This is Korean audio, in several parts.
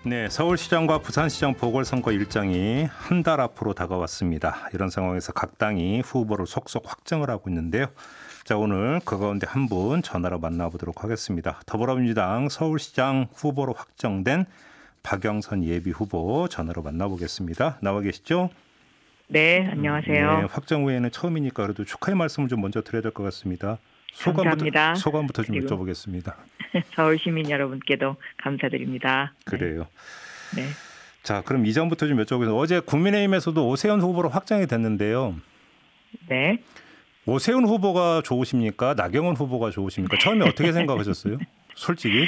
네, 서울시장과 부산시장 보궐선거 일정이 한 달 앞으로 다가왔습니다. 이런 상황에서 각 당이 후보를 속속 확정을 하고 있는데요. 자, 오늘 그 가운데 한 분 전화로 만나보도록 하겠습니다. 더불어민주당 서울시장 후보로 확정된 박영선 예비후보 전화로 만나보겠습니다. 나와 계시죠? 네, 안녕하세요. 네, 확정 후에는 처음이니까 그래도 축하의 말씀을 좀 먼저 드려야 될 것 같습니다. 감사합니다. 소감부터 좀 여쭤보겠습니다. 서울 시민 여러분께도 감사드립니다. 그래요. 네. 자, 그럼 이전부터 좀 여쭤보겠습니다. 어제 국민의힘에서도 오세훈 후보로 확정이 됐는데요. 네. 오세훈 후보가 좋으십니까? 나경원 후보가 좋으십니까? 처음에 어떻게 생각하셨어요? 솔직히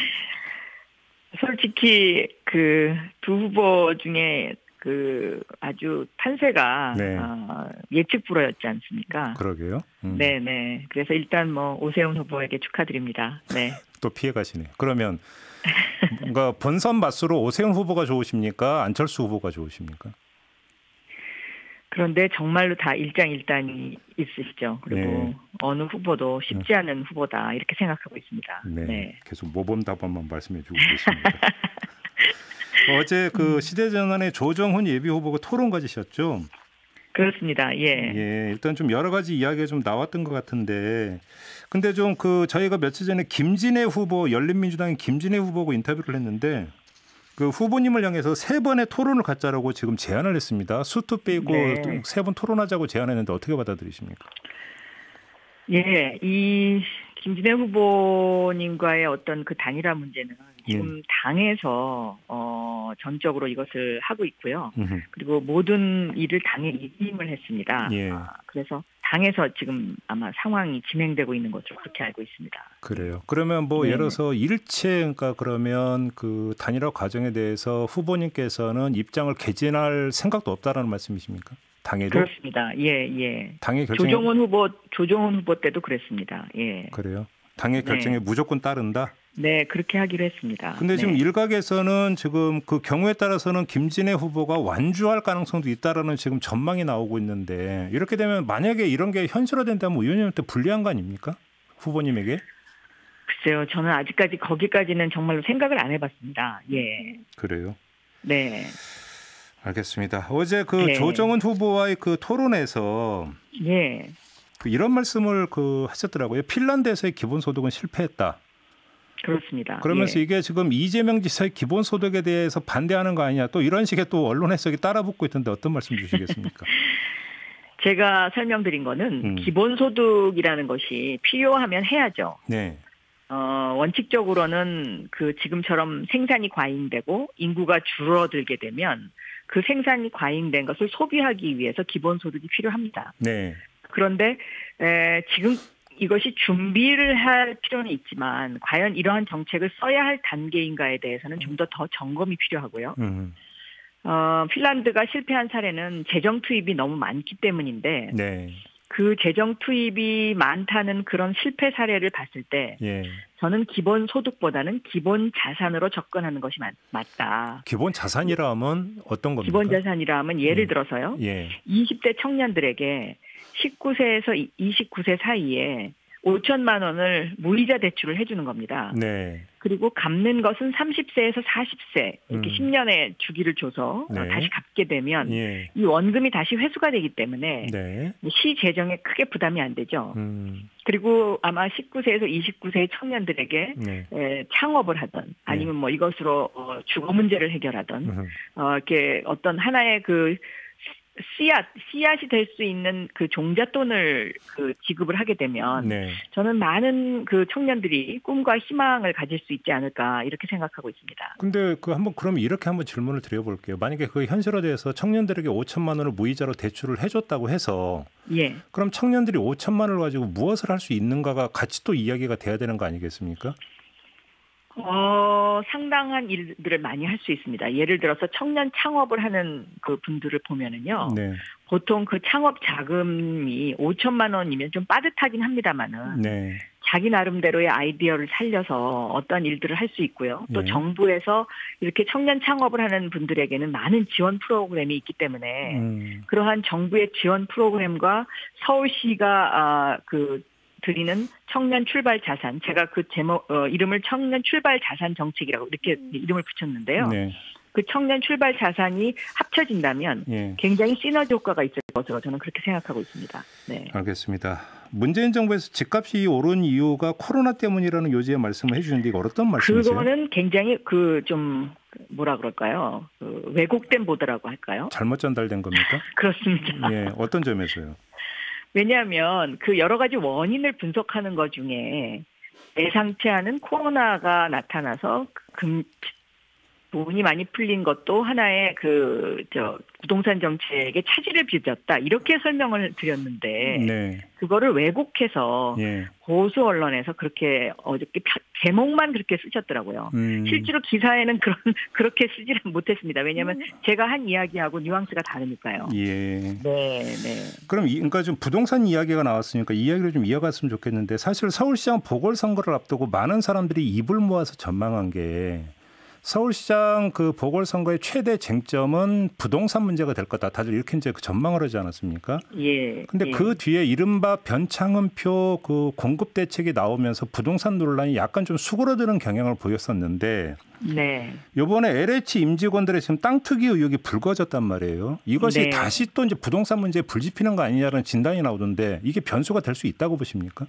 그 두 후보 중에 아주 판세가 네. 예측 불허였지 않습니까? 그러게요. 네네. 그래서 일단 오세훈 후보에게 축하드립니다. 네. 또 피해 가시네. 그러면 뭔가 본선 맛으로 오세훈 후보가 좋으십니까? 안철수 후보가 좋으십니까? 그런데 정말로 다 일장일단이 있으시죠. 그리고 네. 어느 후보도 쉽지 않은 후보다 이렇게 생각하고 있습니다. 네. 네. 계속 모범답안만 말씀해주고 계십니다. 어제 시대전환의 조정훈 예비후보가 토론 가지셨죠? 그렇습니다. 예. 예, 일단 좀 여러 가지 이야기가 좀 나왔던 것 같은데, 근데 좀 저희가 며칠 전에 김진애 후보, 열린민주당의 김진애 후보하고 인터뷰를 했는데, 그 후보님을 향해서 3번의 토론을 갖자라고 지금 제안을 했습니다. 수투 빼고 네. 3번 토론하자고 제안했는데 어떻게 받아들이십니까? 예, 이 김진애 후보님과의 어떤 그 단일화 문제는 지금 당에서 전적으로 이것을 하고 있고요. 그리고 모든 일을 당에 이임을 했습니다. 예. 그래서 당에서 지금 아마 상황이 진행되고 있는 것으로 그렇게 알고 있습니다. 그래요. 그러면 네. 예를 들어서 그러니까 그러면 그 단일화 과정에 대해서 후보님께서는 입장을 개진할 생각도 없다라는 말씀이십니까? 당에도? 그렇습니다. 예, 예. 당의 결정에 조정훈 후보 때도 그랬습니다. 예. 그래요. 당의 결정에 무조건 따른다. 네, 그렇게 하기로 했습니다. 근데 지금 일각에서는 지금 그 경우에 따라서는 김진애 후보가 완주할 가능성도 있다라는 지금 전망이 나오고 있는데, 이렇게 되면 만약에 이런 게 현실화된다면 의원님한테 불리한 거 아닙니까? 후보님에게? 글쎄요, 저는 아직까지 거기까지는 정말로 생각을 안 해봤습니다. 예. 그래요. 네. 알겠습니다. 어제 네. 조정훈 후보와의 토론에서 예. 이런 말씀을 하셨더라고요. 핀란드에서의 기본소득은 실패했다. 그렇습니다. 그러면서 예. 이게 지금 이재명 지사의 기본소득에 대해서 반대하는 거 아니냐. 또 이런 식의 또 언론 해석이 따라붙고 있던데 어떤 말씀 주시겠습니까? 제가 설명드린 거는 기본소득이라는 것이 필요하면 해야죠. 네. 원칙적으로는 지금처럼 생산이 과잉되고 인구가 줄어들게 되면 그 생산이 과잉된 것을 소비하기 위해서 기본소득이 필요합니다. 네. 그런데 지금 이것이 준비를 할 필요는 있지만 과연 이러한 정책을 써야 할 단계인가에 대해서는 좀 더 점검이 필요하고요. 핀란드가 실패한 사례는 재정 투입이 너무 많기 때문인데 네. 그 재정 투입이 많다는 그런 실패 사례를 봤을 때 예. 저는 기본 소득보다는 기본 자산으로 접근하는 것이 맞다. 기본 자산이라 하면 어떤 겁니까? 기본 자산이라 하면 예를 들어서요. 예. 20대 청년들에게 19세에서 29세 사이에 5천만 원을 무이자 대출을 해주는 겁니다. 네. 그리고 갚는 것은 30세에서 40세 이렇게 10년의 주기를 줘서 네. 다시 갚게 되면 예. 이 원금이 다시 회수가 되기 때문에 네. 시 재정에 크게 부담이 안 되죠. 그리고 아마 19세에서 29세의 청년들에게 네. 창업을 하든 아니면 이것으로 주거 문제를 해결하든 이렇게 어떤 하나의 씨앗이 될 수 있는 종잣돈을 지급을 하게 되면 네. 저는 많은 청년들이 꿈과 희망을 가질 수 있지 않을까 이렇게 생각하고 있습니다. 근데 그럼 이렇게 한번 질문을 드려볼게요. 만약에 현실화돼서 청년들에게 5천만 원을 무이자로 대출을 해줬다고 해서 예. 그럼 청년들이 5천만 원을 가지고 무엇을 할 수 있는가가 같이 또 이야기가 돼야 되는 거 아니겠습니까? 상당한 일들을 많이 할 수 있습니다. 예를 들어서 청년 창업을 하는 분들을 보면은요. 네. 보통 창업 자금이 5천만 원이면 좀 빠듯하긴 합니다만은 네. 자기 나름대로의 아이디어를 살려서 어떤 일들을 할 수 있고요. 또 네. 정부에서 이렇게 청년 창업을 하는 분들에게는 많은 지원 프로그램이 있기 때문에 그러한 정부의 지원 프로그램과 서울시가 드리는 청년 출발 자산, 제가 이름을 청년 출발 자산 정책이라고 이렇게 이름을 붙였는데요. 네. 그 청년 출발 자산이 합쳐진다면 예. 굉장히 시너지 효과가 있을 것으로 저는 그렇게 생각하고 있습니다. 네. 알겠습니다. 문재인 정부에서 집값이 오른 이유가 코로나 때문이라는 요지의 말씀을 해주는데 이거 어떤 말씀이세요? 그거는 굉장히 좀 뭐라 그럴까요? 왜곡된 보도라고 할까요? 잘못 전달된 겁니까? 그렇습니다. 예, 어떤 점에서요? 왜냐하면 그 여러 가지 원인을 분석하는 것 중에 예상치 않은 코로나가 나타나서 돈이 많이 풀린 것도 하나의 부동산 정책의 차질을 빚었다. 이렇게 설명을 드렸는데 네. 그거를 왜곡해서 예. 보수 언론에서 그렇게 어저께 제목만 그렇게 쓰셨더라고요. 실제로 기사에는 그렇게 쓰지는 못했습니다. 왜냐하면 제가 한 이야기하고 뉘앙스가 다르니까요. 예. 네. 그럼 그러니까 좀 부동산 이야기가 나왔으니까 이 이야기를 좀 이어갔으면 좋겠는데 사실 서울시장 보궐선거를 앞두고 많은 사람들이 입을 모아서 전망한 게 서울시장 그 보궐선거의 최대 쟁점은 부동산 문제가 될 거다. 다들 이렇게 이제 전망을 하지 않았습니까? 예. 근데 그 뒤에 이른바 변창흠표 그 공급 대책이 나오면서 부동산 논란이 약간 좀 수그러드는 경향을 보였었는데 네. 이번에 LH 임직원들의 지금 땅 투기 의혹이 불거졌단 말이에요. 이것이 네. 다시 또 이제 부동산 문제에 불지피는 거 아니냐는 진단이 나오던데 이게 변수가 될 수 있다고 보십니까?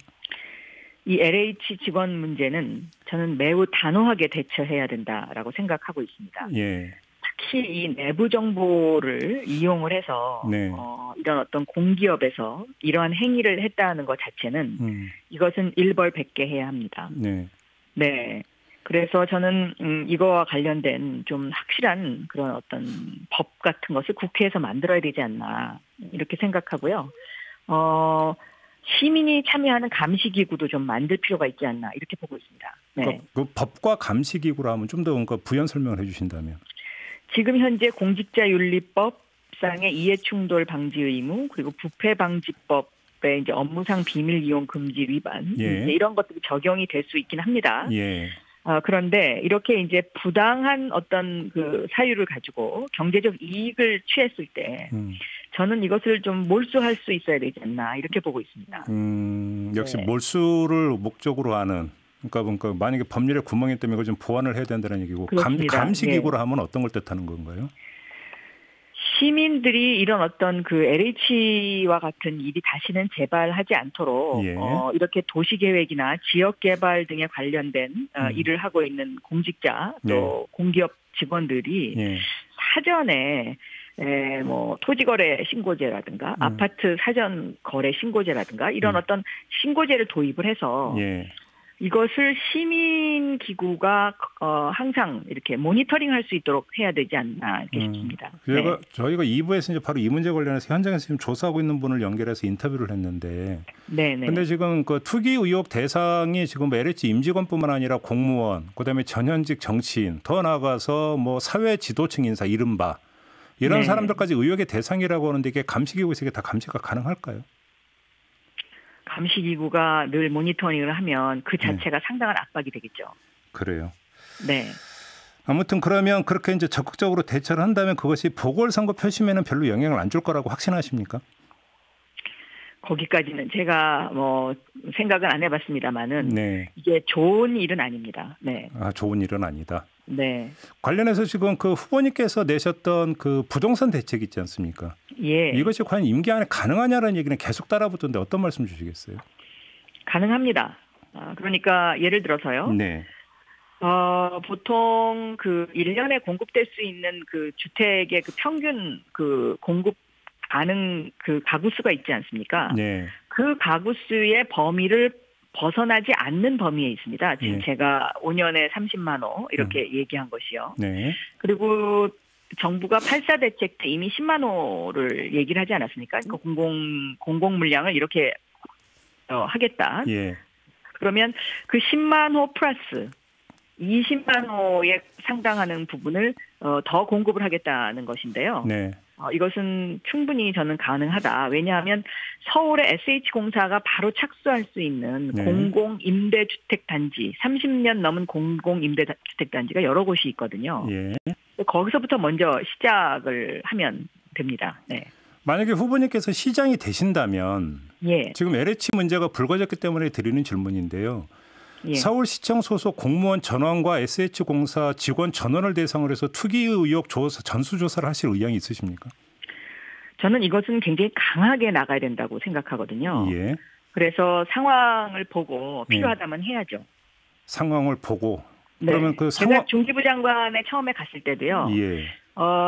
이 LH 직원 문제는 저는 매우 단호하게 대처해야 된다라고 생각하고 있습니다. 예. 특히 이 내부 정보를 이용을 해서 네. 이런 어떤 공기업에서 이러한 행위를 했다는 것 자체는 이것은 일벌백계 해야 합니다. 네. 네. 그래서 저는 이거와 관련된 좀 확실한 그런 어떤 법 같은 것을 국회에서 만들어야 되지 않나 이렇게 생각하고요. 시민이 참여하는 감시기구도 좀 만들 필요가 있지 않나 이렇게 보고 있습니다. 네. 그러니까 그 법과 감시기구로 하면 좀 더 그러니까 부연 설명을 해주신다면. 지금 현재 공직자윤리법상의 이해충돌 방지 의무 그리고 부패방지법의 이제 업무상 비밀 이용 금지 위반 예. 이런 것들이 적용이 될 수 있긴 합니다. 예. 그런데 이렇게 이제 부당한 어떤 그 사유를 가지고 경제적 이익을 취했을 때 저는 이것을 좀 몰수할 수 있어야 되지 않나 이렇게 보고 있습니다. 역시 네. 몰수를 목적으로 하는 그러니까 만약에 법률에 구멍이 있다면 이걸 좀 보완을 해야 된다는 얘기고 감시기구로 하면 어떤 걸 뜻하는 건가요? 시민들이 이런 어떤 그 LH와 같은 일이 다시는 재발하지 않도록 예. 이렇게 도시계획이나 지역개발 등에 관련된 일을 하고 있는 공직자 또 공기업 직원들이 예. 사전에 뭐 토지거래 신고제라든가 아파트 사전 거래 신고제라든가 이런 어떤 신고제를 도입을 해서 예. 이것을 시민 기구가 항상 이렇게 모니터링할 수 있도록 해야 되지 않나 이렇게 싶습니다. 저희가 2부에서 이제 바로 이 문제 관련해서 현장에서 지금 조사하고 있는 분을 연결해서 인터뷰를 했는데, 그런데 지금 그 투기 의혹 대상이 지금 LH 임직원뿐만 아니라 공무원, 그다음에 전현직 정치인, 더 나아가서 뭐 사회 지도층 인사 이른바 이런 사람들까지 의혹의 대상이라고 하는데 이게 감시기구에서 이게 다 감시가 가능할까요? 감시기구가 늘 모니터링을 하면 그 자체가 상당한 압박이 되겠죠. 그래요. 네. 아무튼 그러면 그렇게 이제 적극적으로 대처를 한다면 그것이 보궐선거 표심에는 별로 영향을 안 줄 거라고 확신하십니까? 거기까지는 제가 뭐 생각은 안 해봤습니다만은 이게 좋은 일은 아닙니다. 네. 좋은 일은 아니다. 네. 관련해서 지금 그 후보님께서 내셨던 그 부동산 대책 있지 않습니까? 예. 이것이 과연 임기 안에 가능하냐는 얘기는 계속 따라붙던데 어떤 말씀 주시겠어요? 가능합니다. 그러니까 예를 들어서요. 네. 보통 그 1년에 공급될 수 있는 그 주택의 그 평균 그 공급 가능 그 가구 수가 있지 않습니까? 네. 그 가구 수의 범위를 벗어나지 않는 범위에 있습니다. 지금 제가 5년에 30만 호 이렇게 얘기한 것이요. 네. 그리고 정부가 8.4 대책 때 이미 10만 호를 얘기를 하지 않았습니까? 그러니까 공공 물량을 이렇게 하겠다. 예. 그러면 그 10만 호 플러스 20만 호에 상당하는 부분을 더 공급을 하겠다는 것인데요. 네. 이것은 충분히 저는 가능하다. 왜냐하면 서울의 SH공사가 바로 착수할 수 있는 공공임대주택단지, 30년 넘은 공공임대주택단지가 여러 곳이 있거든요. 예. 거기서부터 먼저 시작을 하면 됩니다. 네. 만약에 후보님께서 시장이 되신다면 지금 LH 문제가 불거졌기 때문에 드리는 질문인데요. 예. 서울시청 소속 공무원 전원과 SH공사 직원 전원을 대상으로 해서 투기 의혹 전수조사를 하실 의향이 있으십니까? 저는 이것은 굉장히 강하게 나가야 된다고 생각하거든요. 예. 그래서 상황을 보고 필요하다면 해야죠. 상황을 보고. 네. 그러면 그 제가 중기부 장관에 처음에 갔을 때도요. 예.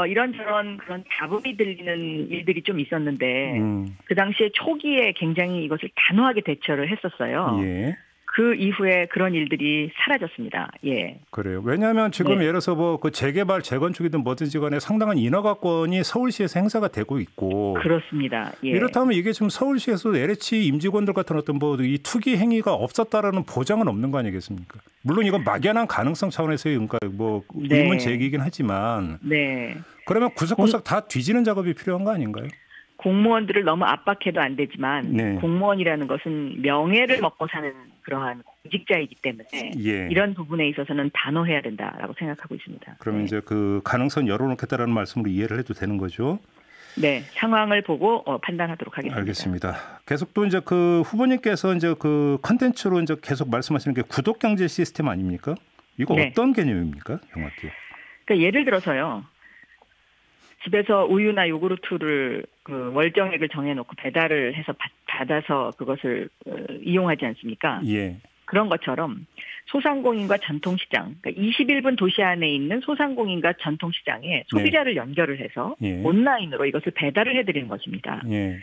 이런저런 그런 잡음이 들리는 일들이 좀 있었는데 그 당시에 초기에 굉장히 이것을 단호하게 대처를 했었어요. 예. 그 이후에 그런 일들이 사라졌습니다. 예. 그래요. 왜냐하면 지금 예를 들어서 뭐 그 재개발, 재건축이든 뭐든지 간에 상당한 인허가권이 서울시에서 행사가 되고 있고. 그렇습니다. 예. 이렇다면 이게 지금 서울시에서 LH 임직원들 같은 어떤 뭐 이 투기 행위가 없었다라는 보장은 없는 거 아니겠습니까? 물론 이건 막연한 가능성 차원에서의 그러니까 뭐 의문 제기이긴 하지만. 네. 그러면 구석구석 다 뒤지는 작업이 필요한 거 아닌가요? 공무원들을 너무 압박해도 안 되지만 네. 공무원이라는 것은 명예를 먹고 사는 그러한 공직자이기 때문에 예. 이런 부분에 있어서는 단호해야 된다라고 생각하고 있습니다. 그러면 네. 이제 그 가능성 열어놓겠다라는 말씀으로 이해를 해도 되는 거죠? 네, 상황을 보고 판단하도록 하겠습니다. 알겠습니다. 계속 또 이제 그 후보님께서 이제 그 컨텐츠로 이제 계속 말씀하시는 게 구독 경제 시스템 아닙니까? 이거 네. 어떤 개념입니까, 정확히? 그러니까 예를 들어서요. 집에서 우유나 요구르트를 그 월정액을 정해놓고 배달을 해서 받아서 그것을 이용하지 않습니까? 예. 그런 것처럼 소상공인과 전통시장, 그러니까 21분 도시 안에 있는 소상공인과 전통시장에 소비자를 연결을 해서 온라인으로 이것을 배달을 해드리는 것입니다. 예.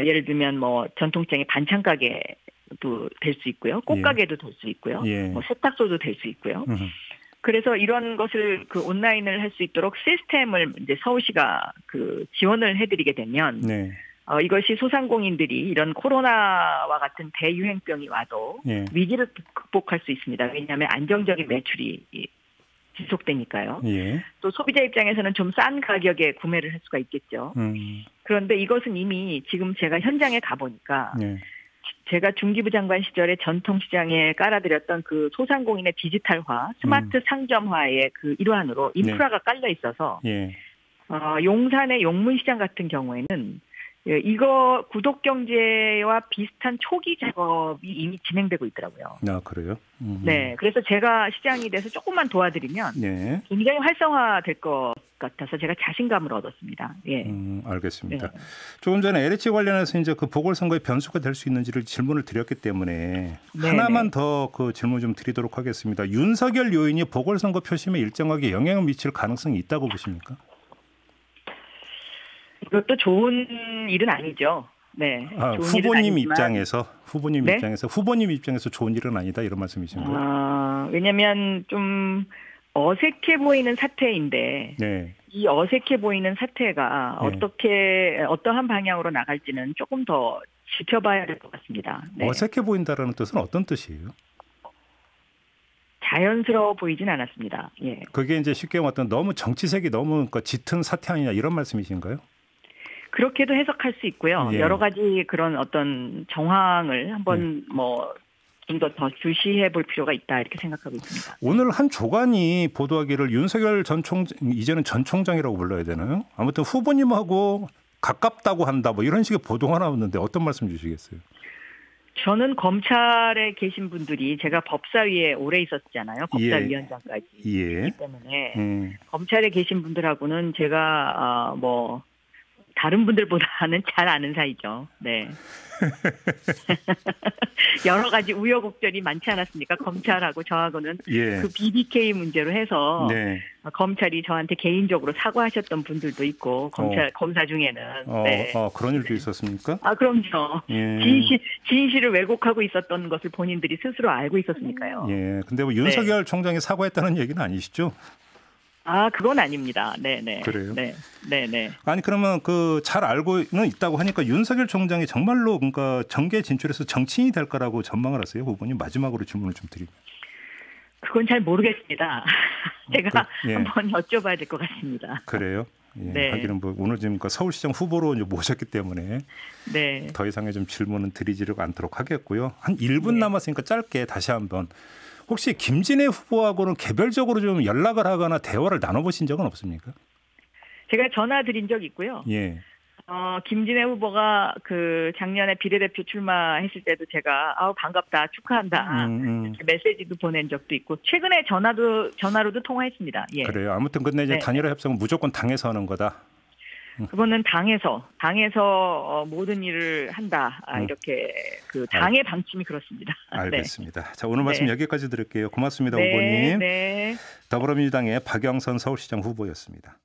예를 들면 뭐 전통시장의 반찬 가게도 될 수 있고요, 꽃가게도 될 수 있고요, 뭐 세탁소도 될 수 있고요. 그래서 이런 것을 그 온라인을 할 수 있도록 시스템을 이제 서울시가 그 지원을 해드리게 되면 이것이 소상공인들이 이런 코로나와 같은 대유행병이 와도 위기를 극복할 수 있습니다. 왜냐하면 안정적인 매출이 지속되니까요. 또 소비자 입장에서는 좀 싼 가격에 구매를 할 수가 있겠죠. 그런데 이것은 이미 지금 제가 현장에 가보니까 제가 중기부 장관 시절에 전통시장에 깔아드렸던 그 소상공인의 디지털화, 스마트 상점화의 그 일환으로 인프라가 깔려 있어서 용산의 용문시장 같은 경우에는 이거 구독 경제와 비슷한 초기 작업이 이미 진행되고 있더라고요. 아, 그래요? 네, 그래서 제가 시장이 돼서 조금만 도와드리면 굉장히 활성화될 것 같아서 제가 자신감을 얻었습니다. 예. 알겠습니다. 조금 전에 LH 관련해서 이제 그 보궐선거의 변수가 될 수 있는지를 질문을 드렸기 때문에 하나만 더 그 질문 좀 드리도록 하겠습니다. 윤석열 요인이 보궐선거 표심에 일정하게 영향을 미칠 가능성이 있다고 보십니까? 이것도 좋은 일은 아니죠. 네. 후보님 입장에서 후보님 입장에서 좋은 일은 아니다 이런 말씀이신 거예요? 왜냐하면 좀 어색해 보이는 사태인데 이 어색해 보이는 사태가 어떠한 방향으로 나갈지는 조금 더 지켜봐야 될 것 같습니다. 네. 어색해 보인다라는 뜻은 어떤 뜻이에요? 자연스러워 보이진 않았습니다. 예. 그게 이제 쉽게 어떤 너무 정치색이 너무 그러니까 짙은 사태 아니냐 이런 말씀이신가요? 그렇게도 해석할 수 있고요. 여러 가지 그런 어떤 정황을 한번 좀 더 주시해 볼 필요가 있다 이렇게 생각하고 있습니다. 오늘 한 조간이 보도하기를 윤석열 이제는 전 총장이라고 불러야 되나요? 아무튼 후보님하고 가깝다고 한다 뭐 이런 식의 보도가 나왔는데 어떤 말씀 주시겠어요? 저는 검찰에 계신 분들이 제가 법사위에 오래 있었잖아요. 법사위원장까지. 있기 때문에 검찰에 계신 분들하고는 제가 다른 분들보다는 잘 아는 사이죠. 네. 여러 가지 우여곡절이 많지 않았습니까? 검찰하고 저하고는 그 BBK 문제로 해서 검찰이 저한테 개인적으로 사과하셨던 분들도 있고 검사 중에는 그런 일도 있었습니까? 그럼요. 진실을 왜곡하고 있었던 것을 본인들이 스스로 알고 있었으니까요. 근데 뭐 윤석열 총장이 사과했다는 얘기는 아니시죠? 그건 아닙니다. 네네. 그래요? 네네. 아니 그러면 그 잘 알고는 있다고 하니까 윤석열 총장이 정말로 그러니까 정계 진출해서 정치인이 될 거라고 전망을 하세요, 후보님? 마지막으로 질문을 좀 드리면. 그건 잘 모르겠습니다. 제가 한번 여쭤봐야 될 것 같습니다. 그래요? 하기는 뭐 오늘 지금 서울시장 후보로 이제 모셨기 때문에 더 이상의 좀 질문은 드리지를 않도록 하겠고요. 한 1분 남았으니까 짧게 다시 한번. 혹시 김진애 후보하고는 개별적으로 좀 연락을 하거나 대화를 나눠보신 적은 없습니까? 제가 전화 드린 적 있고요. 김진애 후보가 그 작년에 비례대표 출마했을 때도 제가 반갑다, 축하한다 이렇게 메시지도 보낸 적도 있고 최근에 전화로도 통화했습니다. 예. 그래요. 아무튼 근데 이제 네. 단일화 협상은 무조건 당에서 하는 거다. 그거는 당에서 모든 일을 한다. 이렇게 그 당의 방침이 그렇습니다. 알겠습니다. 네. 자, 오늘 말씀 여기까지 드릴게요. 고맙습니다, 네, 후보님. 네. 더불어민주당의 박영선 서울시장 후보였습니다.